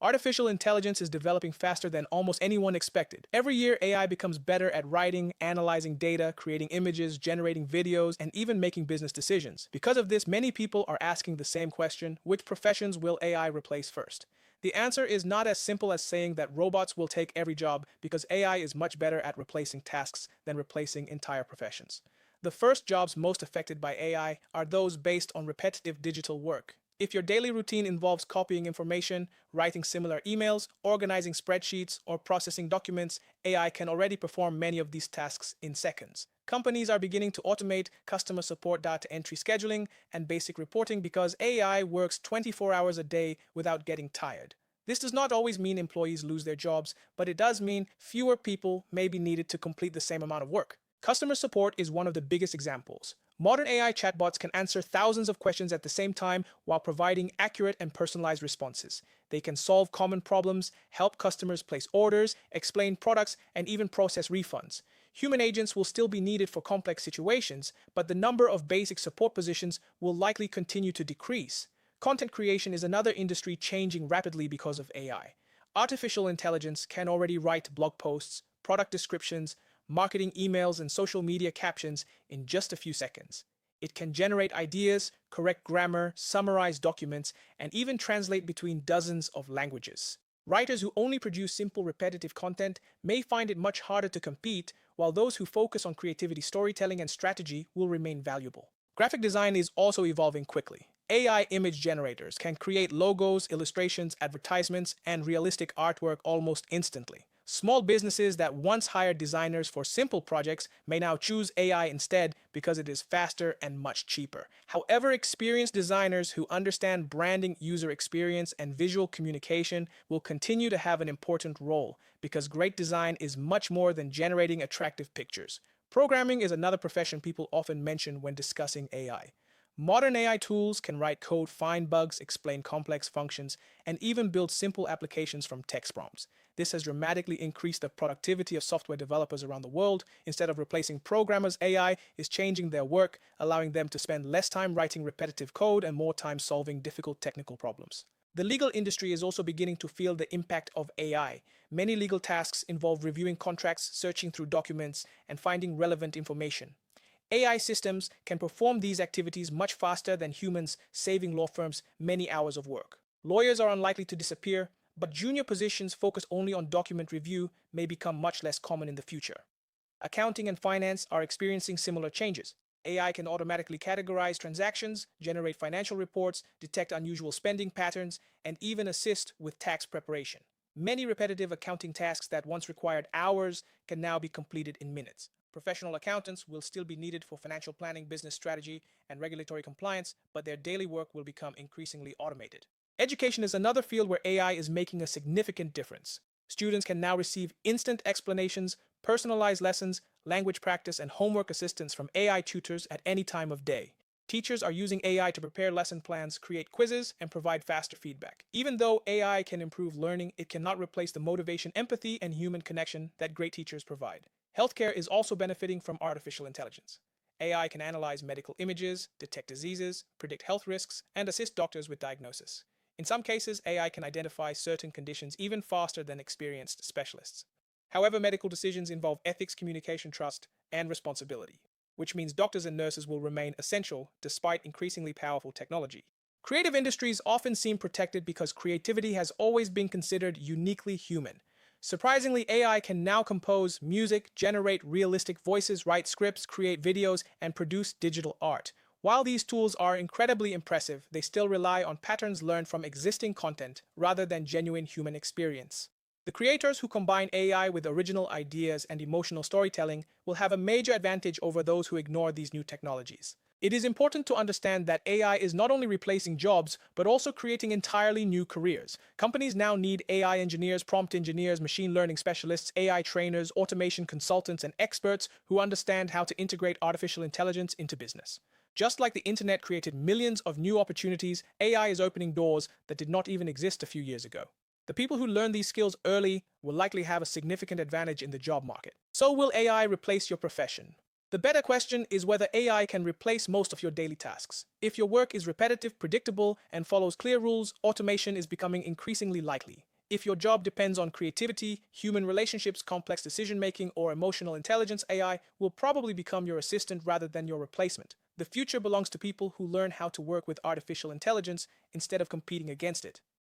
Artificial intelligence is developing faster than almost anyone expected. Every year, AI becomes better at writing, analyzing data, creating images, generating videos, and even making business decisions. Because of this, many people are asking the same question: which professions will AI replace first? The answer is not as simple as saying that robots will take every job, because AI is much better at replacing tasks than replacing entire professions. The first jobs most affected by AI are those based on repetitive digital work. If your daily routine involves copying information, writing similar emails, organizing spreadsheets, or processing documents, AI can already perform many of these tasks in seconds. Companies are beginning to automate customer support, data entry, scheduling, and basic reporting because AI works 24 hours a day without getting tired. This does not always mean employees lose their jobs, but it does mean fewer people may be needed to complete the same amount of work. Customer support is one of the biggest examples. Modern AI chatbots can answer thousands of questions at the same time while providing accurate and personalized responses. They can solve common problems, help customers place orders, explain products, and even process refunds. Human agents will still be needed for complex situations, but the number of basic support positions will likely continue to decrease. Content creation is another industry changing rapidly because of AI. Artificial intelligence can already write blog posts, product descriptions, marketing emails, and social media captions in just a few seconds. It can generate ideas, correct grammar, summarize documents, and even translate between dozens of languages. Writers who only produce simple, repetitive content may find it much harder to compete, while those who focus on creativity, storytelling, and strategy will remain valuable. Graphic design is also evolving quickly. AI image generators can create logos, illustrations, advertisements, and realistic artwork almost instantly. Small businesses that once hired designers for simple projects may now choose AI instead because it is faster and much cheaper. However, experienced designers who understand branding, user experience, and visual communication will continue to have an important role because great design is much more than generating attractive pictures. Programming is another profession people often mention when discussing AI. Modern AI tools can write code, find bugs, explain complex functions, and even build simple applications from text prompts. This has dramatically increased the productivity of software developers around the world. Instead of replacing programmers, AI is changing their work, allowing them to spend less time writing repetitive code and more time solving difficult technical problems. The legal industry is also beginning to feel the impact of AI. Many legal tasks involve reviewing contracts, searching through documents, and finding relevant information. AI systems can perform these activities much faster than humans, saving law firms many hours of work. Lawyers are unlikely to disappear, but junior positions focused only on document review may become much less common in the future. Accounting and finance are experiencing similar changes. AI can automatically categorize transactions, generate financial reports, detect unusual spending patterns, and even assist with tax preparation. Many repetitive accounting tasks that once required hours can now be completed in minutes. Professional accountants will still be needed for financial planning, business strategy, and regulatory compliance, but their daily work will become increasingly automated. Education is another field where AI is making a significant difference. Students can now receive instant explanations, personalized lessons, language practice, and homework assistance from AI tutors at any time of day. Teachers are using AI to prepare lesson plans, create quizzes, and provide faster feedback. Even though AI can improve learning, it cannot replace the motivation, empathy, and human connection that great teachers provide. Healthcare is also benefiting from artificial intelligence. AI can analyze medical images, detect diseases, predict health risks, and assist doctors with diagnosis. In some cases, AI can identify certain conditions even faster than experienced specialists. However, medical decisions involve ethics, communication, trust, and responsibility, which means doctors and nurses will remain essential despite increasingly powerful technology. Creative industries often seem protected because creativity has always been considered uniquely human. Surprisingly, AI can now compose music, generate realistic voices, write scripts, create videos, and produce digital art. While these tools are incredibly impressive, they still rely on patterns learned from existing content rather than genuine human experience. The creators who combine AI with original ideas and emotional storytelling will have a major advantage over those who ignore these new technologies. It is important to understand that AI is not only replacing jobs, but also creating entirely new careers. Companies now need AI engineers, prompt engineers, machine learning specialists, AI trainers, automation consultants, and experts who understand how to integrate artificial intelligence into business. Just like the internet created millions of new opportunities, AI is opening doors that did not even exist a few years ago. The people who learn these skills early will likely have a significant advantage in the job market. So will AI replace your profession? The better question is whether AI can replace most of your daily tasks. If your work is repetitive, predictable, and follows clear rules, automation is becoming increasingly likely. If your job depends on creativity, human relationships, complex decision-making, or emotional intelligence, AI will probably become your assistant rather than your replacement. The future belongs to people who learn how to work with artificial intelligence instead of competing against it.